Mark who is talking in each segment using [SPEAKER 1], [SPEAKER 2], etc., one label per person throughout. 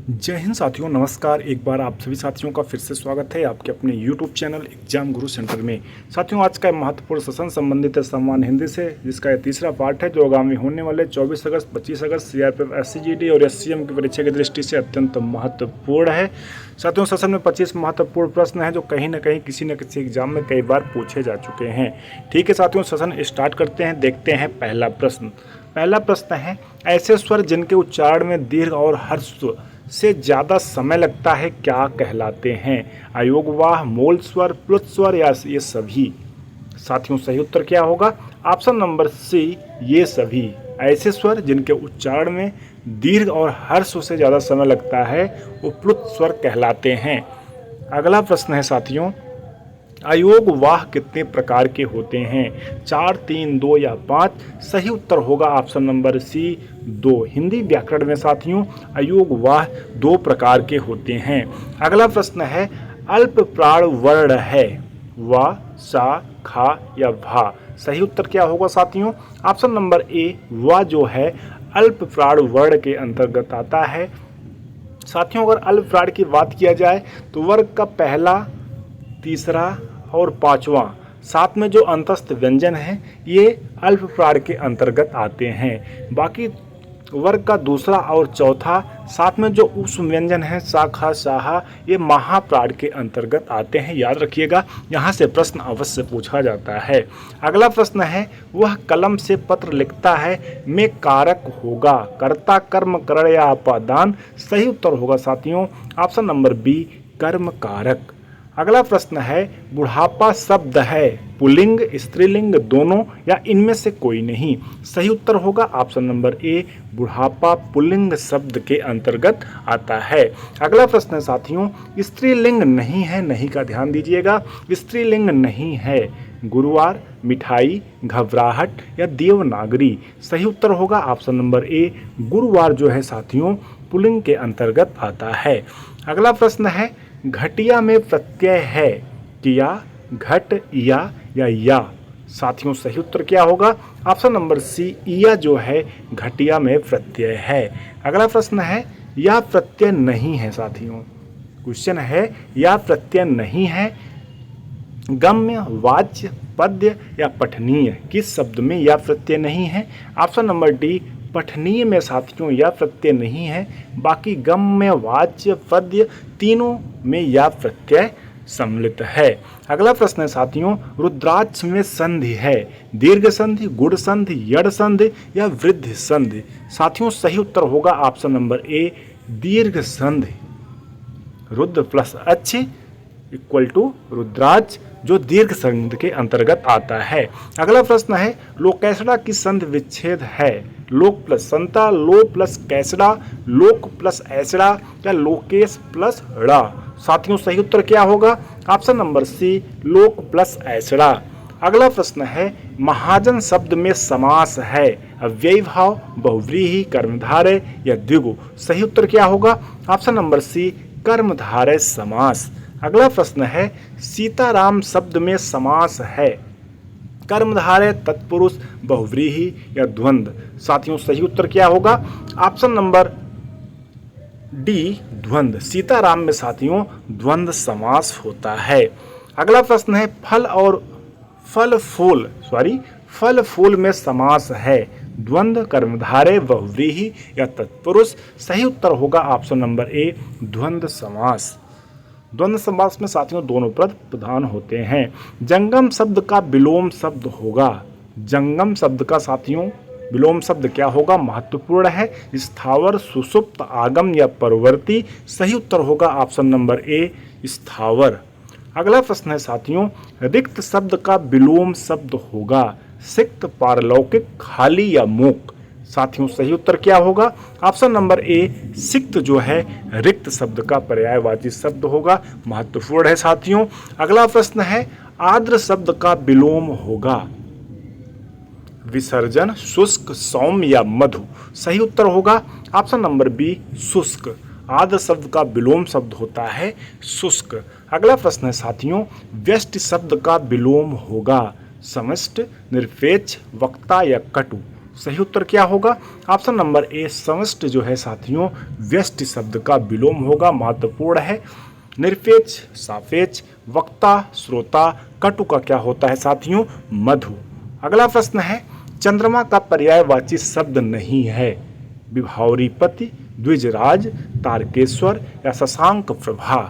[SPEAKER 1] जय हिंद साथियों, नमस्कार। एक बार आप सभी साथियों का फिर से स्वागत है आपके अपने YouTube चैनल एग्जाम गुरु सेंटर में। साथियों, आज का महत्वपूर्ण सेशन संबंधित है सामान्य हिंदी से, जिसका यह तीसरा पार्ट है जो आगामी होने वाले 24 अगस्त 25 अगस्त CRPF SCGD और SCM की परीक्षा की दृष्टि से अत्यंत महत्वपूर्ण है। साथियों, सेशन में 25 महत्वपूर्ण प्रश्न हैं जो कहीं ना कहीं किसी न किसी एग्जाम में कई बार पूछे जा चुके हैं। ठीक है साथियों, सेशन स्टार्ट करते हैं। देखते हैं पहला प्रश्न है, ऐसे स्वर जिनके उच्चारण में दीर्घ और हर्ष से ज़्यादा समय लगता है क्या कहलाते हैं? अयोगवाह, मूल स्वर, प्लुत स्वर या ये सभी? साथियों, सही उत्तर क्या होगा? ऑप्शन नंबर सी, ये सभी। ऐसे स्वर जिनके उच्चारण में दीर्घ और हर्ष से ज़्यादा समय लगता है वो प्लुत स्वर कहलाते हैं। अगला प्रश्न है साथियों, अयोग वाह कितने प्रकार के होते हैं? 4, 3, 2 या 5? सही उत्तर होगा ऑप्शन नंबर सी, 2। हिंदी व्याकरण में साथियों अयोग वाह 2 प्रकार के होते हैं। अगला प्रश्न है, अल्प प्राण वर्ण है वा, सा, खा या भा? सही उत्तर क्या होगा साथियों? ऑप्शन नंबर ए, वा जो है अल्प प्राण वर्ण के अंतर्गत आता है। साथियों, अगर अल्प प्राण की बात किया जाए तो वर्ग का पहला, तीसरा और पांचवा, साथ में जो अंतस्थ व्यंजन हैं ये अल्प प्राण के अंतर्गत आते हैं। बाकी वर्ग का दूसरा और चौथा, साथ में जो उस व्यंजन है शाखा, साहा, ये महाप्राण के अंतर्गत आते हैं। याद रखिएगा, यहाँ से प्रश्न अवश्य पूछा जाता है। अगला प्रश्न है, वह कलम से पत्र लिखता है में कारक होगा, कर्ता, कर्म, करण या अपादान? सही उत्तर होगा साथियों ऑप्शन नंबर बी, कर्म कारक। अगला प्रश्न है, बुढ़ापा शब्द है पुल्लिंग, स्त्रीलिंग, दोनों या इनमें से कोई नहीं? सही उत्तर होगा ऑप्शन नंबर ए, बुढ़ापा पुल्लिंग शब्द के अंतर्गत आता है। अगला प्रश्न है साथियों, स्त्रीलिंग नहीं है, नहीं का ध्यान दीजिएगा, स्त्रीलिंग नहीं है, गुरुवार, मिठाई, घबराहट या देवनागरी? सही उत्तर होगा ऑप्शन नंबर ए, गुरुवार जो है साथियों पुल्लिंग के अंतर्गत आता है। अगला प्रश्न है, घटिया में प्रत्यय है किया, घट, या? साथियों, सही उत्तर क्या होगा? ऑप्शन नंबर सी, या जो है घटिया में प्रत्यय है। अगला प्रश्न है, या प्रत्यय नहीं है साथियों। क्वेश्चन है, या प्रत्यय नहीं है, गम्य, वाच्य, पद्य या पठनीय? किस शब्द में या प्रत्यय नहीं है? ऑप्शन नंबर डी, पठनीय में साथियों या प्रत्यय नहीं है। बाकी गम्य, वाच्य, पद्य तीनों में या प्रत्यय सम्मिलित है। अगला प्रश्न है साथियों, रुद्राक्ष में संधि है, दीर्घ संधि, गुण संधि, यड़ संधि या वृद्धि संधि? साथियों, सही उत्तर होगा ऑप्शन नंबर ए, दीर्घ संधि। रुद्र प्लस अच्छ इक्वल टू रुद्राक्ष, जो दीर्घ संधि के अंतर्गत आता है। अगला प्रश्न है, लोकेशड़ा की संधि विच्छेद है, लोक प्लस संता, लो प्लस कैसड़ा, लोक प्लस ऐसड़ा या लोकेश प्लस ड़ा? साथियों, सही उत्तर क्या होगा? ऑप्शन नंबर सी, लोक प्लस ऐसड़ा। अगला प्रश्न है, महाजन शब्द में समास है, अव्ययी भाव, बहुव्रीहि, कर्मधारय या द्विगु? सही उत्तर क्या होगा? ऑप्शन नंबर सी, कर्मधारय समास। अगला प्रश्न है, सीताराम शब्द में समास है, कर्मधारय, तत्पुरुष, बहुव्रीहि या द्वंद्व? साथियों, सही उत्तर क्या होगा? ऑप्शन नंबर डी, द्वंद्व। सीताराम में साथियों द्वंद्व समास होता है। अगला प्रश्न है, फल फूल में समास है, द्वंद्व, कर्मधारय, बहुव्रीहि या तत्पुरुष? सही उत्तर होगा ऑप्शन नंबर ए, द्वंद्व समास। द्वंद्व समास में साथियों दोनों पद प्रधान होते हैं। जंगम शब्द का विलोम शब्द होगा, जंगम शब्द का साथियों विलोम शब्द क्या होगा? महत्वपूर्ण है, स्थावर, सुषुप्त, आगम या परवर्ती? सही उत्तर होगा ऑप्शन नंबर ए, स्थावर। अगला प्रश्न है साथियों, रिक्त शब्द का विलोम शब्द होगा, सिक्त, पारलौकिक, खाली या मूक? साथियों, सही उत्तर क्या होगा? ऑप्शन नंबर ए, सिक्त जो है रिक्त शब्द का पर्यायवाची शब्द होगा, महत्वपूर्ण है साथियों। अगला प्रश्न है, आर्द्र शब्द का विलोम होगा, विसर्जन, शुष्क, सौम्य या मधु? सही उत्तर होगा ऑप्शन नंबर बी, शुष्क। आर्द्र शब्द का विलोम शब्द होता है शुष्क। अगला प्रश्न है साथियों, व्यष्टि शब्द का विलोम होगा, समष्ट, निरपेक्ष, वक्ता या कटु? सही उत्तर क्या होगा? ऑप्शन नंबर ए समष्टि जो है साथियों व्यष्टि शब्द का विलोम होगा, महत्वपूर्ण है। निरपेक्ष, सापेक्ष, वक्ता, श्रोता, कटु का क्या होता है साथियों? मधु। अगला प्रश्न है चंद्रमा का पर्यायवाची शब्द नहीं है। विभावरीपति, द्विजराज, तारकेश्वर या शशांक प्रभा।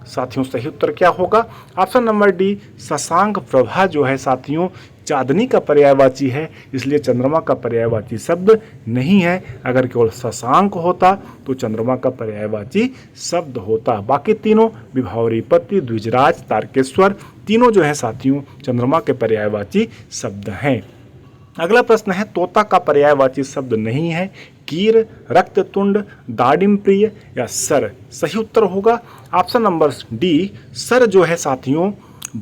[SPEAKER 1] साथियों सही उत्तर क्या होगा? Option number D Shashank Prabha जो है साथियों चांदनी का पर्यायवाची है, इसलिए चंद्रमा का पर्यायवाची शब्द नहीं है। अगर केवल शशांक होता तो चंद्रमा का पर्यायवाची शब्द होता। बाकी तीनों विभावरीपति, द्विजराज, तारकेश्वर तीनों जो है साथियों चंद्रमा के पर्यायवाची शब्द हैं। अगला प्रश्न है तोता का पर्यायवाची शब्द नहीं है। कीर, रक्ततुंड, दाडिम प्रिय या सर। सही उत्तर होगा ऑप्शन नंबर डी सर जो है साथियों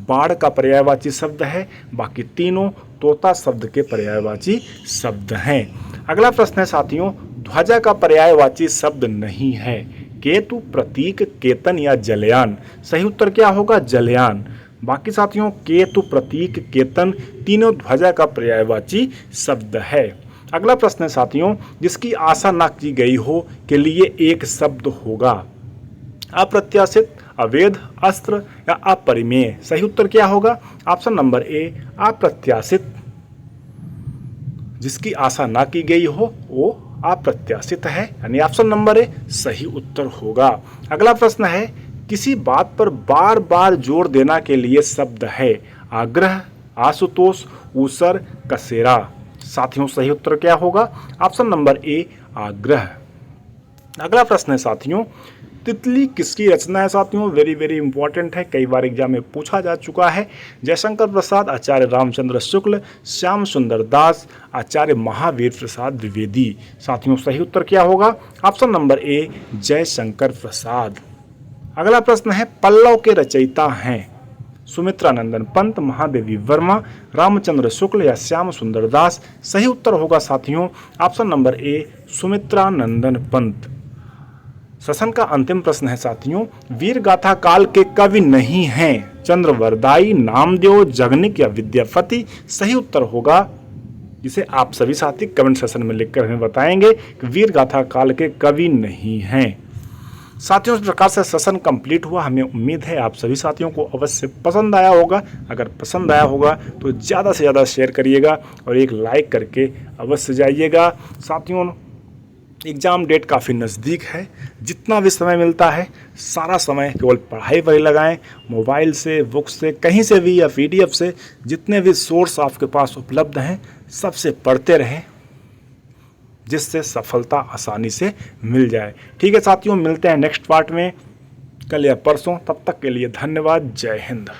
[SPEAKER 1] बाढ़ का पर्यायवाची शब्द है। बाकी तीनों तोता शब्द के पर्यायवाची शब्द हैं। अगला प्रश्न है साथियों ध्वजा का पर्यायवाची शब्द नहीं है। केतु, प्रतीक, केतन या जलयान। सही उत्तर क्या होगा? जलयान। बाकी साथियों केतु, प्रतीक, केतन तीनों ध्वजा का पर्यायवाची शब्द है। अगला प्रश्न है साथियों जिसकी आशा न की गई हो के लिए एक शब्द होगा। अप्रत्याशित, अवैध, अस्त्र या अपरिमेय। सही उत्तर क्या होगा? ऑप्शन नंबर ए अप्रत्याशित। जिसकी आशा ना की गई हो वो अप्रत्याशित है, यानी ऑप्शन नंबर ए सही उत्तर होगा। अगला प्रश्न है किसी बात पर बार बार जोर देना के लिए शब्द है। आग्रह, आशुतोष, ऊसर, कसेरा। साथियों सही उत्तर क्या होगा? ऑप्शन नंबर ए आग्रह। अगला प्रश्न है साथियों तितली किसकी रचना है साथियों? वेरी वेरी इंपॉर्टेंट है, कई बार एग्जाम में पूछा जा चुका है। जयशंकर प्रसाद, आचार्य रामचंद्र शुक्ल, श्याम सुंदर दास, आचार्य महावीर प्रसाद द्विवेदी। साथियों सही उत्तर क्या होगा? Option number A Jaishankar Prasad. अगला प्रश्न है पल्लव के रचयिता हैं सुमित्रा नंदन पंत, महादेवी वर्मा, रामचंद्र शुक्ल या श्याम सुंदर दास। सही उत्तर होगा साथियों option number A Sumitra Nandan Pant. Session का अंतिम प्रश्न है साथियों वीर गाथा काल के कवि नहीं हैं। चंद्रवरदाई, नामदेव, जगनिक या विद्यापति। सही उत्तर होगा जिसे आप सभी साथी कमेंट सेशन में लिखकर हमें बताएंगे कि वीर गाथा काल के कवि नहीं हैं। साथियों इस प्रकार से सेशन कंप्लीट हुआ। हमें उम्मीद है आप सभी साथियों को अवश्य पसंद आया होगा। अगर पसंद आया होगा तो ज़्यादा से ज़्यादा शेयर करिएगा और एक लाइक करके अवश्य जाइएगा। साथियों एग्ज़ाम डेट काफ़ी नज़दीक है, जितना भी समय मिलता है सारा समय केवल पढ़ाई पर ही लगाएं। मोबाइल से, बुक से, कहीं से भी या PDF से जितने भी सोर्स आपके पास उपलब्ध हैं सबसे पढ़ते रहें, जिससे सफलता आसानी से मिल जाए। ठीक है साथियों, मिलते हैं नेक्स्ट पार्ट में कल या परसों। तब तक के लिए धन्यवाद। जय हिंद।